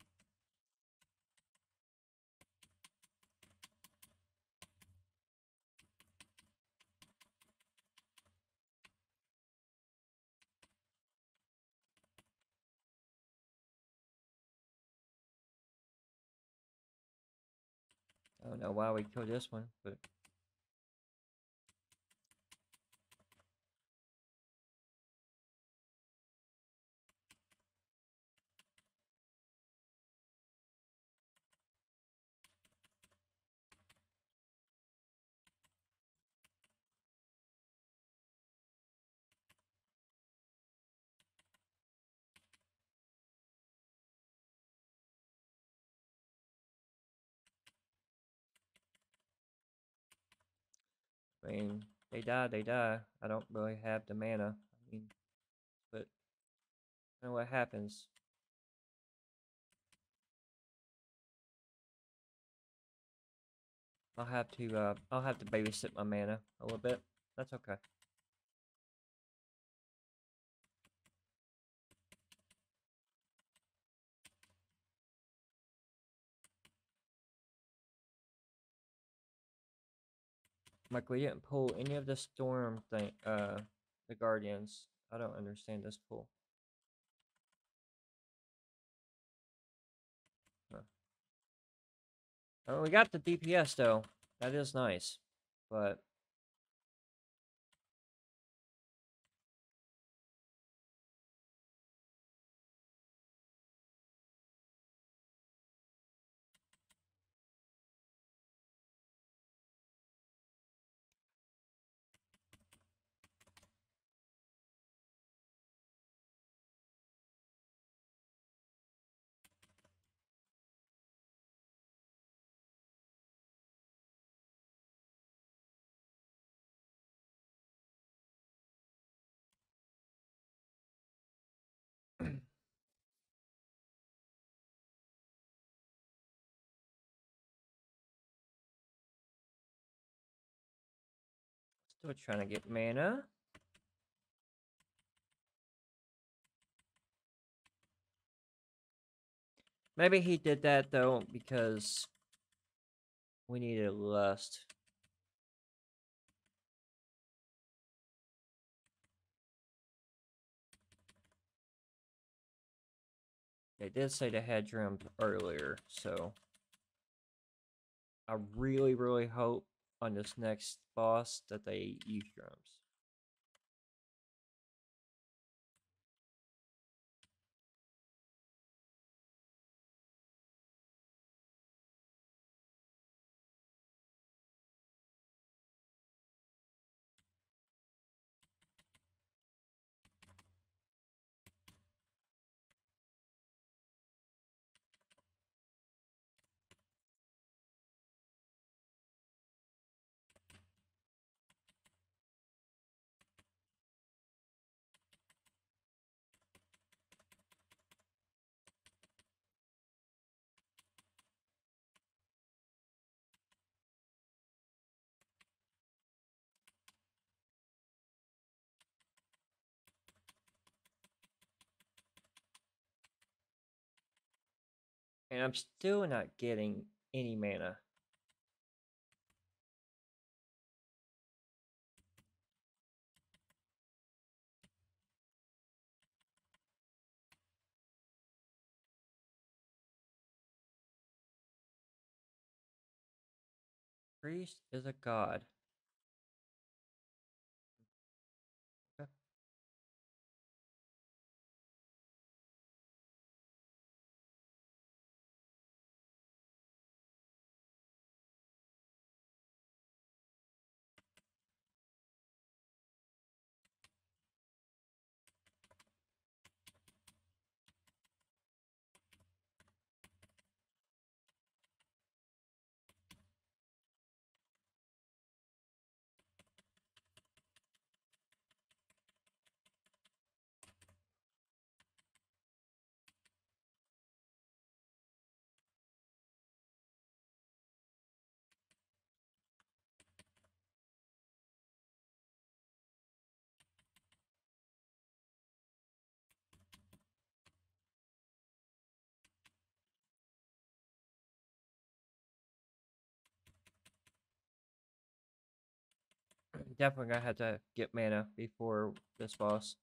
I don't know why we killed this one, but I mean, they die, they die. I don't really have the mana. I mean, but you know what happens. I'll have to babysit my mana a little bit. That's okay. Like we didn't pull any of the storm thing, the guardians. I don't understand this pull. Huh. Oh, we got the DPS though. That is nice, but still trying to get mana. Maybe he did that though because we needed lust. They did say they had drums earlier, so I really, really hope on this next boss that they use drums. And I'm still not getting any mana. Priest is a god. Okay. definitely gonna have to get mana before this boss.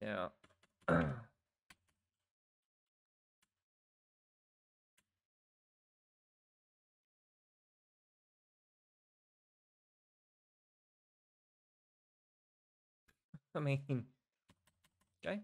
Yeah. I mean, okay.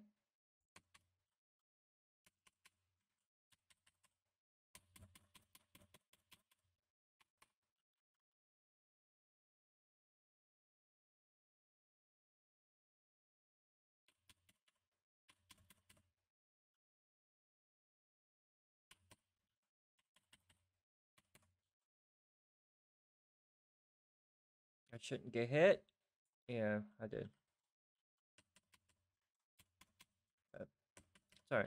I shouldn't get hit. Yeah, I did. Sorry.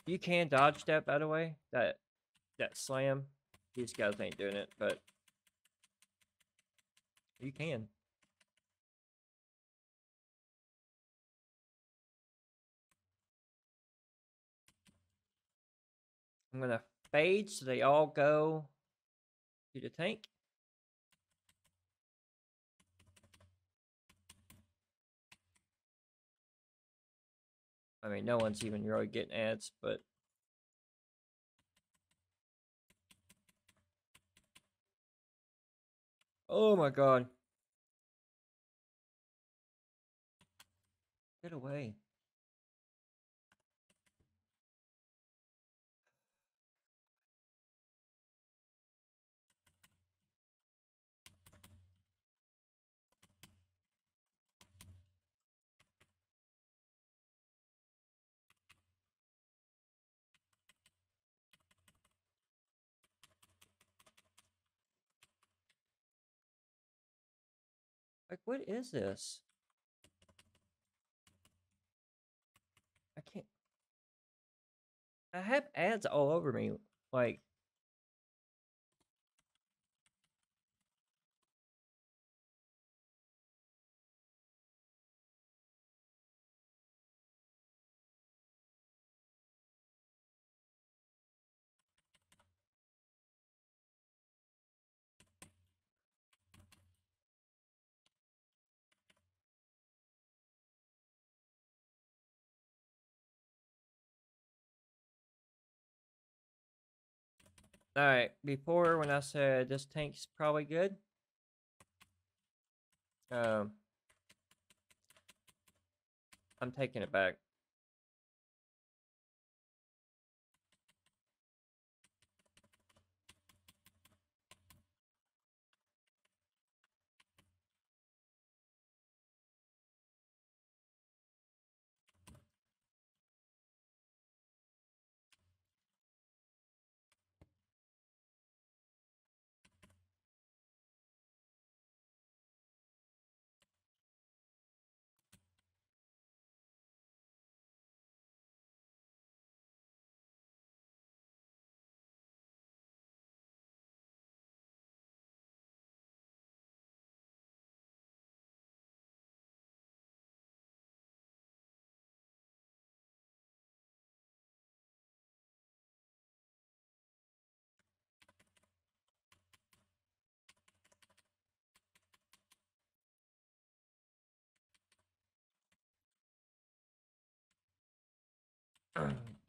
You can dodge that, by the way. That slam. These guys ain't doing it, but you can. I'm gonna fade so they all go to the tank. I mean, no one's even really getting ads, but oh my god. Get away. Like, what is this? I can't. I have ads all over me. Like, alright, before when I said this tank's probably good, um, I'm taking it back.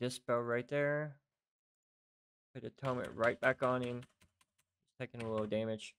Dispel right there. Put atonement right back on him. He's taking a little damage.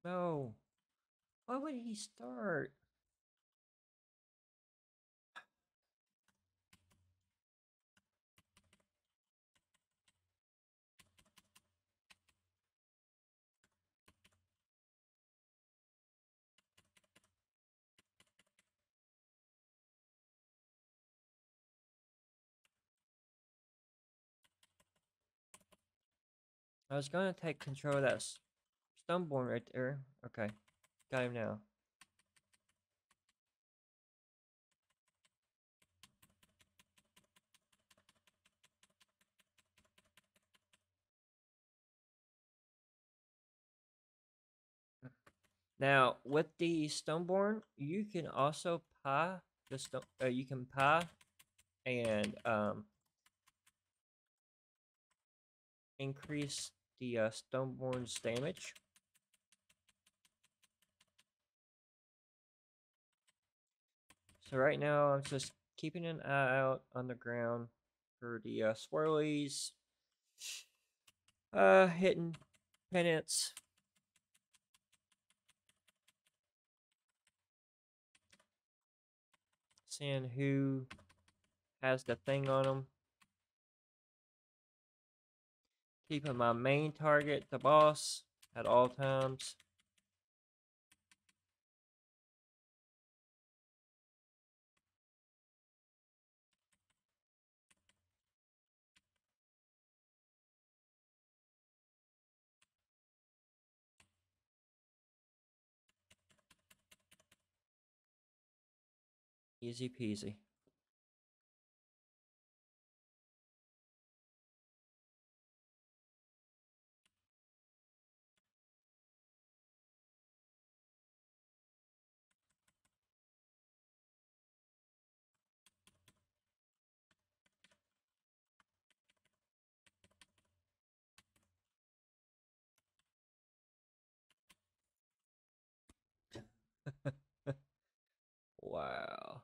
No. Why would he start? I was gonna take control of that Stoneborn right there. Okay. Got him now. Now, with the Stoneborn, you can also pie the stone. You can pie and increase the Stoneborn's damage. So right now, I'm just keeping an eye out on the ground for the swirlies. Hitting penance. Seeing who has the thing on them. Keeping my main target, the boss, at all times. Easy peasy. Wow.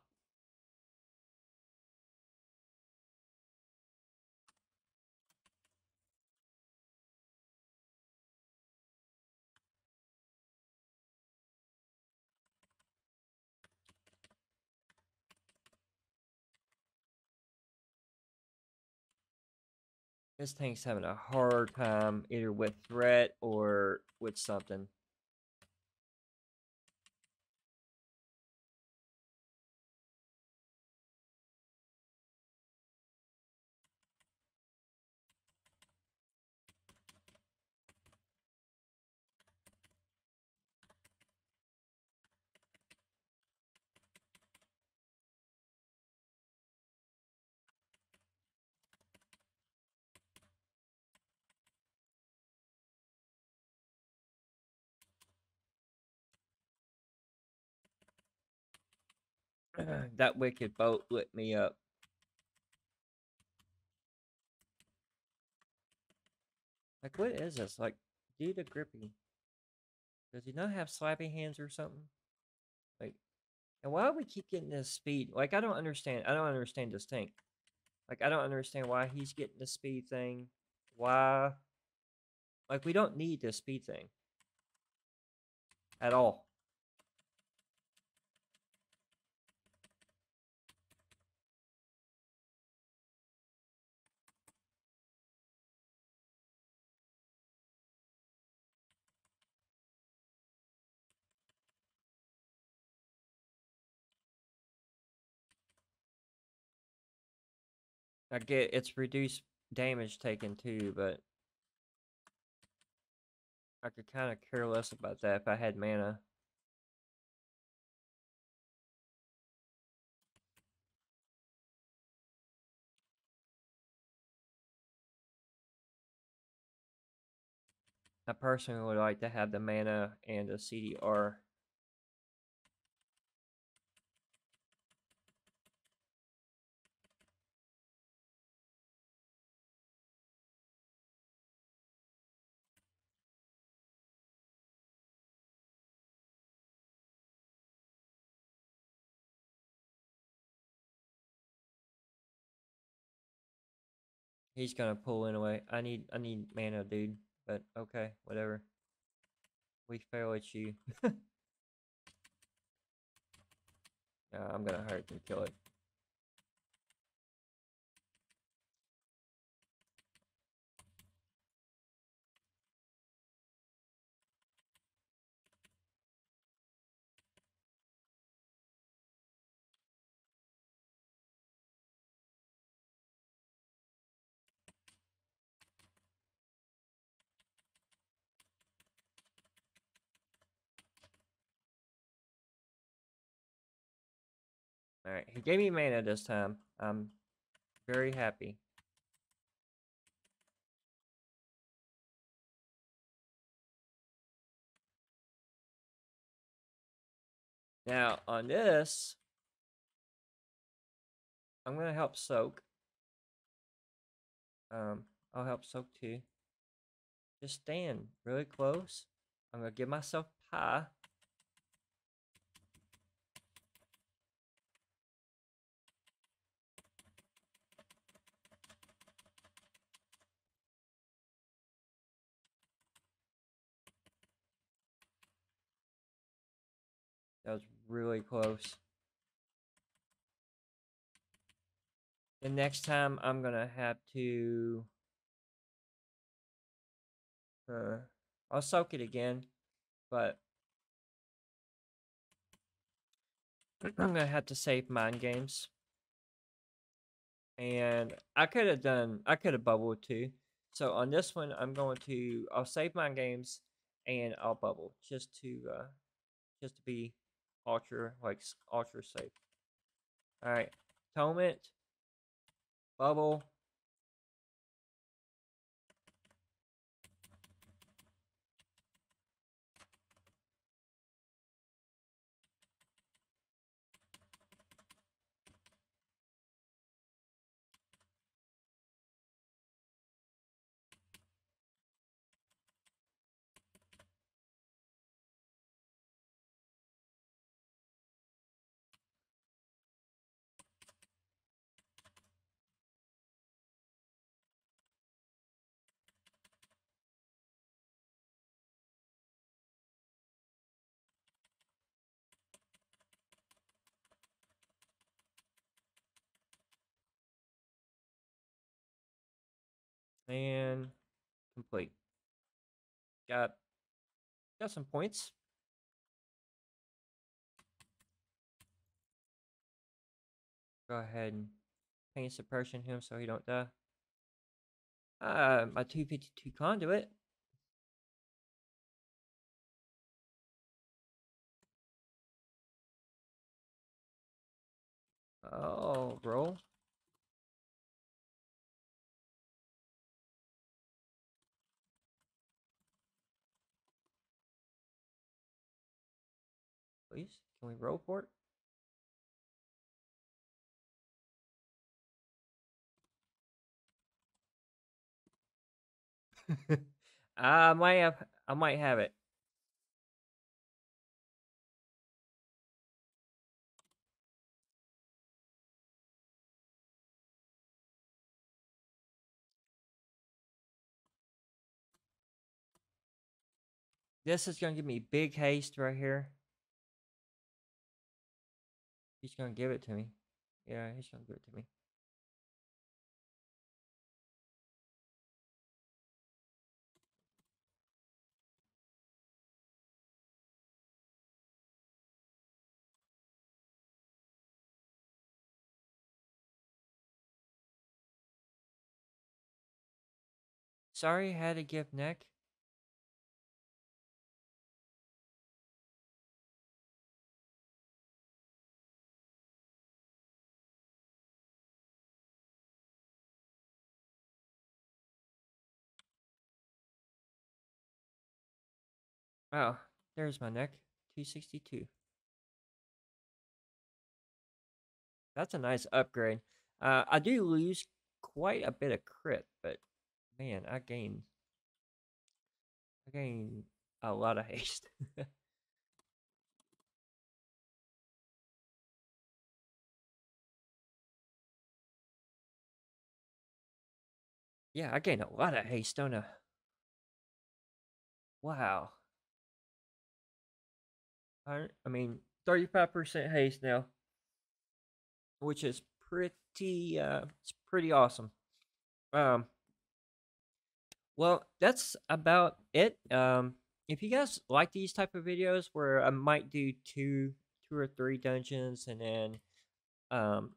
This thing's having a hard time either with threat or with something. That wicked boat lit me up. Like, what is this? Like, do the grippy. Does he not have slappy hands or something? Like, and why do we keep getting this speed? Like, I don't understand. I don't understand this tank. Like, I don't understand why he's getting the speed thing. Why? Like, we don't need this speed thing. at all. I get it's reduced damage taken too, but I could kind of care less about that if I had mana. I personally would like to have the mana and the CDR. He's gonna pull anyway. I need mana, dude. But okay, whatever. We fail at you. I'm gonna hurt and kill it. Alright, he gave me mana this time. I'm very happy. Now, on this, I'm gonna help soak. I'll help soak too. Just stand really close. I'm gonna give myself pie. That was really close. The next time I'm gonna have to I'll soak it again, but I'm gonna have to save mind games. And I could have bubbled too. So on this one, I'll save mind games and I'll bubble just to be ultra safe. All right, atonement, bubble. And complete. Got some points. Go ahead and pain suppression him so he don't die. My 252 conduit. Oh, roll. Please, can we roll for it? I might have it. This is gonna give me big haste right here. He's gonna give it to me. Yeah, he's gonna give it to me. Sorry, I had to give neck. Oh, there's my neck. 262. That's a nice upgrade. I do lose quite a bit of crit, but man, I gain a lot of haste. Yeah, I gain a lot of haste, don't I? Wow. I mean, 35% haste now, which is it's pretty awesome. Um, well, that's about it. If you guys like these type of videos where I might do two or three dungeons, and then um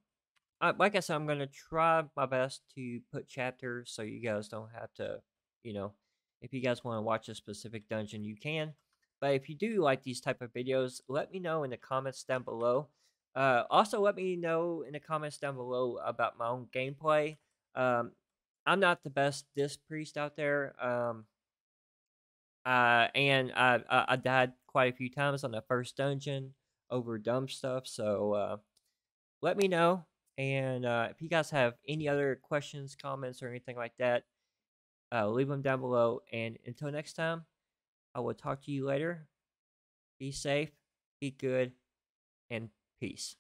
like I said, I'm gonna try my best to put chapters so you guys don't have to, you know, if you guys want to watch a specific dungeon, you can. But if you do like these type of videos, let me know in the comments down below. Also, let me know in the comments down below about my own gameplay. Um, I'm not the best disc priest out there. And I died quite a few times on the first dungeon over dumb stuff. So let me know. And if you guys have any other questions, comments, or anything like that, leave them down below. And until next time, I will talk to you later. Be safe, be good, and peace.